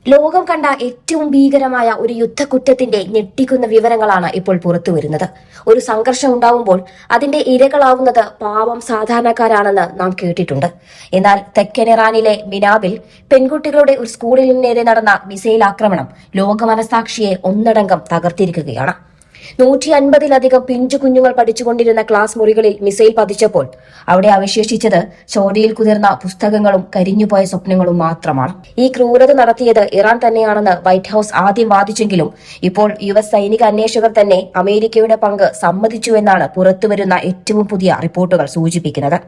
ലോകം കണ്ട ഏറ്റവും ഭീകരമായ ഒരു യുദ്ധക്കുറ്റത്തിന്റെ ഞെട്ടിക്കുന്ന വിവരങ്ങളാണ് ഇപ്പോൾ പുറത്തുവരുന്നത്. ഒരു സംഘർഷം ഉണ്ടാവുമ്പോൾ അതിന്റെ ഇരകളാവുന്നത് പാവം സാധാരണക്കാരാണെന്ന് നാം കേട്ടിട്ടുണ്ട്. എന്നാൽ തെക്കൻ ഇറാനിലെ മിനാബിൽ പെൺകുട്ടികളുടെ ഒരു സ്കൂളിൽ നേരെ നടന്ന മിസൈൽ ആക്രമണം ലോക മനസാക്ഷിയെ ഒന്നടങ്കം തകർത്തിരിക്കുകയാണ്. 150-ലധികം പിഞ്ചു കുഞ്ഞുങ്ങൾ പഠിച്ചുകൊണ്ടിരുന്ന ക്ലാസ് മുറികളിൽ മിസൈൽ പതിച്ചപ്പോൾ അവിടെ അവശേഷിച്ചത് ചോരയിൽ കുതിർന്ന പുസ്തകങ്ങളും കരിഞ്ഞുപോയ സ്വപ്നങ്ങളും മാത്രമാണ്. ഈ ക്രൂരത നടത്തിയത് ഇറാൻ തന്നെയാണെന്ന് വൈറ്റ് ഹൌസ് ആദ്യം വാദിച്ചെങ്കിലും ഇപ്പോൾ US സൈനിക അന്വേഷകർ തന്നെ അമേരിക്കയുടെ പങ്ക് സമ്മതിച്ചുവെന്നാണ് പുറത്തുവരുന്ന ഏറ്റവും പുതിയ റിപ്പോർട്ടുകൾ സൂചിപ്പിക്കുന്നത്.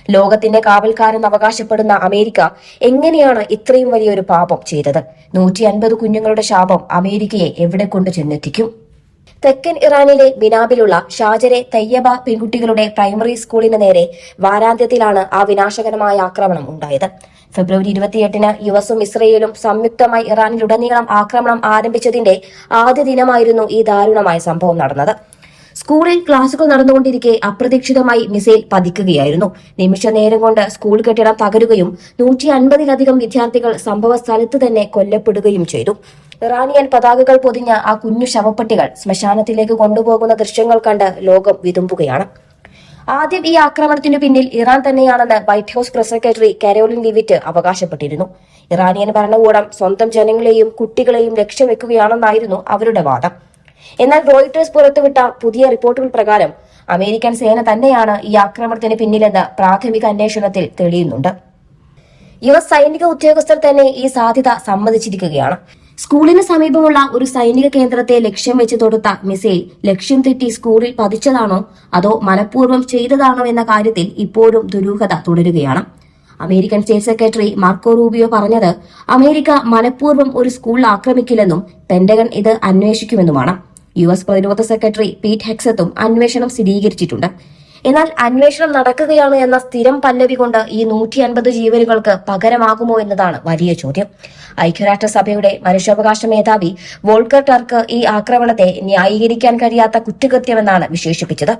ലോകത്തിന്റെ കാവൽക്കാരെന്ന് അവകാശപ്പെടുന്ന അമേരിക്ക എങ്ങനെയാണ് ഇത്രയും വലിയൊരു പാപം ചെയ്തത്? 150 കുഞ്ഞുങ്ങളുടെ ശാപം അമേരിക്കയെ എവിടെ കൊണ്ട് ചെന്നെത്തിക്കും? തെക്കൻ ഇറാനിലെ മിനാബിലുള്ള ഷാജരെ തയ്യബ പെൺകുട്ടികളുടെ പ്രൈമറി സ്കൂളിന് നേരെ വാരാന്ത്യത്തിലാണ് ആ വിനാശകരമായ ആക്രമണം ഉണ്ടായത്. ഫെബ്രുവരി 28-ന് യുഎസും ഇസ്രയേലും സംയുക്തമായി ഇറാനിലുടനീളം ആക്രമണം ആരംഭിച്ചതിന്റെ ആദ്യ ദിനമായിരുന്നു ഈ ദാരുണമായ സംഭവം നടന്നത്. സ്കൂളിൽ ക്ലാസുകൾ നടന്നുകൊണ്ടിരിക്കെ അപ്രതീക്ഷിതമായി മിസൈൽ പതിക്കുകയായിരുന്നു. നിമിഷ നേരം കൊണ്ട് സ്കൂൾ കെട്ടിടം തകരുകയും 150-ലധികം വിദ്യാർത്ഥികൾ സംഭവ സ്ഥലത്ത് തന്നെ കൊല്ലപ്പെടുകയും ചെയ്തു. ഇറാനിയൻ പതാകകൾ പൊതിഞ്ഞ ആ കുഞ്ഞു ശവപ്പെട്ടികൾ ശ്മശാനത്തിലേക്ക് കൊണ്ടുപോകുന്ന ദൃശ്യങ്ങൾ കണ്ട് ലോകം വിതുമ്പുകയാണ്. ആദ്യം ഈ ആക്രമണത്തിനു പിന്നിൽ ഇറാൻ തന്നെയാണെന്ന് White House press secretary Karoline Leavitt അവകാശപ്പെട്ടിരുന്നു. ഇറാനിയൻ ഭരണകൂടം സ്വന്തം ജനങ്ങളെയും കുട്ടികളെയും ലക്ഷ്യം വെക്കുകയാണെന്നായിരുന്നു അവരുടെ വാദം. എന്നാൽ റോയിട്ടേഴ്സ് പുറത്തുവിട്ട പുതിയ റിപ്പോർട്ടുകൾ പ്രകാരം അമേരിക്കൻ സേന തന്നെയാണ് ഈ ആക്രമണത്തിന് പിന്നിലെന്ന് പ്രാഥമിക അന്വേഷണത്തിൽ തെളിയുന്നുണ്ട്. US സൈനിക ഉദ്യോഗസ്ഥർ തന്നെ ഈ സാധ്യത സമ്മതിച്ചിരിക്കുകയാണ്. സ്കൂളിന് സമീപമുള്ള ഒരു സൈനിക കേന്ദ്രത്തെ ലക്ഷ്യം വെച്ച് തൊടുത്ത മിസൈൽ ലക്ഷ്യം തെറ്റി സ്കൂളിൽ പതിച്ചതാണോ അതോ മനഃപൂർവ്വം ചെയ്തതാണോ എന്ന കാര്യത്തിൽ ഇപ്പോഴും ദുരൂഹത തുടരുകയാണ്. American state secretary Marco Rubio പറഞ്ഞത് അമേരിക്ക മനഃപൂർവ്വം ഒരു സ്കൂൾ ആക്രമിക്കില്ലെന്നും പെന്റഗൺ ഇത് അന്വേഷിക്കുമെന്നുമാണ്. US പ്രതിരോധ സെക്രട്ടറി പീറ്റ് ഹെക്സത്തും അന്വേഷണം സ്ഥിരീകരിച്ചിട്ടുണ്ട്. എന്നാൽ അന്വേഷണം നടക്കുകയാണ് എന്ന സ്ഥിരം പല്ലവി കൊണ്ട് ഈ 150 ജീവനുകൾക്ക് പകരമാകുമോ എന്നതാണ് വലിയ ചോദ്യം. ഐക്യരാഷ്ട്രസഭയുടെ മനുഷ്യാവകാശ മേധാവി വോൾക്കർ ടർക്ക് ഈ ആക്രമണത്തെ ന്യായീകരിക്കാൻ കഴിയാത്ത കുറ്റകൃത്യമെന്നാണ് വിശേഷിപ്പിച്ചത്.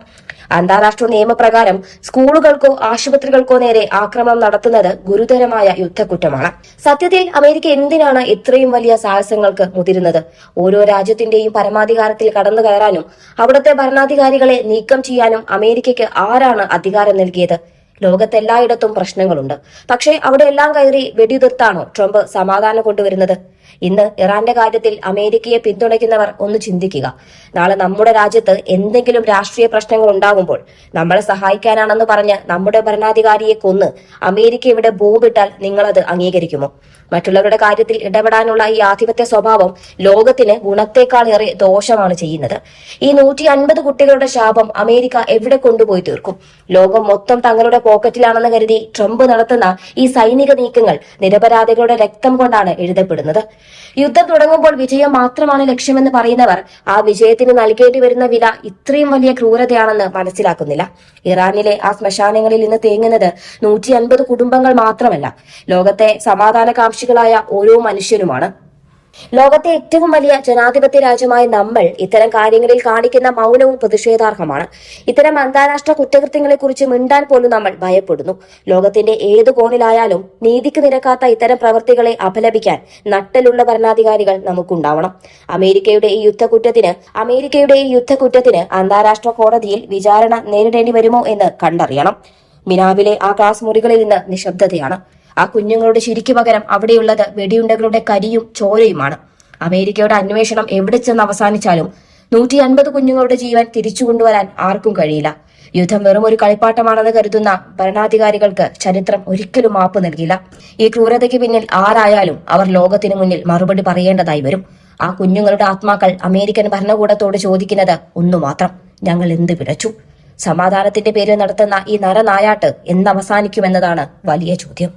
അന്താരാഷ്ട്ര നിയമപ്രകാരം സ്കൂളുകൾക്കോ ആശുപത്രികൾക്കോ നേരെ ആക്രമണം നടത്തുന്നത് ഗുരുതരമായ യുദ്ധക്കുറ്റമാണ്. സത്യത്തിൽ അമേരിക്ക എന്തിനാണ് ഇത്രയും വലിയ സാഹസങ്ങൾക്ക് മുതിരുന്നത്? ഓരോ രാജ്യത്തിന്റെയും പരമാധികാരത്തിൽ കടന്നു കയറാനും അവിടുത്തെ ഭരണാധികാരികളെ നീക്കം ചെയ്യാനും അമേരിക്കയ്ക്ക് ആരാണ് അധികാരം നൽകിയത്? ലോകത്തെല്ലായിടത്തും പ്രശ്നങ്ങളുണ്ട്. പക്ഷേ അവിടെ എല്ലാം കയറി വെടിയുതിർത്താണോ ട്രംപ് സമാധാനം കൊണ്ടുവരുന്നത്? ഇന്ന് ഇറാന്റെ കാര്യത്തിൽ അമേരിക്കയെ പിന്തുണയ്ക്കുന്നവർ ഒന്ന് ചിന്തിക്കുക. നാളെ നമ്മുടെ രാജ്യത്ത് എന്തെങ്കിലും രാഷ്ട്രീയ പ്രശ്നങ്ങൾ ഉണ്ടാകുമ്പോൾ നമ്മളെ സഹായിക്കാനാണെന്ന് പറഞ്ഞ് നമ്മുടെ ഭരണാധികാരിയെ കൊന്ന് അമേരിക്ക ഇവിടെ ബോംബിട്ടാൽ നിങ്ങളത് അംഗീകരിക്കുമോ? മറ്റുള്ളവരുടെ കാര്യത്തിൽ ഇടപെടാനുള്ള ഈ ആധിപത്യ സ്വഭാവം ലോകത്തിന് ഗുണത്തേക്കാളേറെ ദോഷമാണ് ചെയ്യുന്നത്. ഈ 150 കുട്ടികളുടെ ശാപം അമേരിക്ക എവിടെ കൊണ്ടുപോയി തീർക്കും? ലോകം മൊത്തം തങ്ങളുടെ പോക്കറ്റിലാണെന്ന് കരുതി ട്രംപ് നടത്തുന്ന ഈ സൈനിക നീക്കങ്ങൾ നിരപരാധികളുടെ രക്തം കൊണ്ടാണ് എഴുതപ്പെടുന്നത്. യുദ്ധം തുടങ്ങുമ്പോൾ വിജയം മാത്രമാണ് ലക്ഷ്യമെന്ന് പറയുന്നവർ ആ വിജയത്തിന് നൽകേണ്ടി വരുന്ന വില ഇത്രയും വലിയ ക്രൂരതയാണെന്ന് മനസ്സിലാക്കുന്നില്ല. ഇറാനിലെ ആ ശ്മശാനങ്ങളിൽ ഇന്ന് തേങ്ങുന്നത് 150 കുടുംബങ്ങൾ മാത്രമല്ല, ലോകത്തെ സമാധാനകാംക്ഷികളായ ഓരോ മനുഷ്യനുമാണ്. ലോകത്തെ ഏറ്റവും വലിയ ജനാധിപത്യ രാജ്യമായ നമ്മൾ ഇത്തരം കാര്യങ്ങളിൽ കാണിക്കുന്ന മൗനവും പ്രതിഷേധാർഹമാണ്. ഇത്തരം അന്താരാഷ്ട്ര കുറ്റകൃത്യങ്ങളെക്കുറിച്ച് മിണ്ടാൻ പോലും നമ്മൾ ഭയപ്പെടുന്നു. ലോകത്തിന്റെ ഏതു കോണിലായാലും നീതിക്ക് നിരക്കാത്ത ഇത്തരം പ്രവൃത്തികളെ അപലപിക്കാൻ നട്ടലുള്ള ഭരണാധികാരികൾ നമുക്കുണ്ടാവണം. അമേരിക്കയുടെ ഈ യുദ്ധക്കുറ്റത്തിന് അന്താരാഷ്ട്ര കോടതിയിൽ വിചാരണ നേരിടേണ്ടി വരുമോ എന്ന് കണ്ടറിയണം. മിനാവിലെ ആ ക്ലാസ് മുറികളിൽ നിന്ന് നിശബ്ദതയാണ്. ആ കുഞ്ഞുങ്ങളുടെ ശിരിക്ക് പകരം അവിടെയുള്ളത് വെടിയുണ്ടകളുടെ കരിയും ചോരയുമാണ്. അമേരിക്കയുടെ അന്വേഷണം എവിടെ ചെന്ന് അവസാനിച്ചാലും 150 കുഞ്ഞുങ്ങളുടെ ജീവൻ തിരിച്ചു കൊണ്ടുവരാൻ ആർക്കും കഴിയില്ല. യുദ്ധം വെറും ഒരു കളിപ്പാട്ടമാണെന്ന് കരുതുന്ന ഭരണാധികാരികൾക്ക് ചരിത്രം ഒരിക്കലും മാപ്പ് നൽകില്ല. ഈ ക്രൂരതയ്ക്ക് പിന്നിൽ ആരായാലും അവർ ലോകത്തിനു മുന്നിൽ മറുപടി പറയേണ്ടതായി വരും. ആ കുഞ്ഞുങ്ങളുടെ ആത്മാക്കൾ അമേരിക്കൻ ഭരണകൂടത്തോട് ചോദിക്കുന്നത് ഒന്നു മാത്രം: ഞങ്ങൾ എന്ത് പിഴച്ചു? സമാധാനത്തിന്റെ പേരിൽ നടത്തുന്ന ഈ നരനായാട്ട് എന്ന് അവസാനിക്കുമെന്നതാണ് വലിയ ചോദ്യം.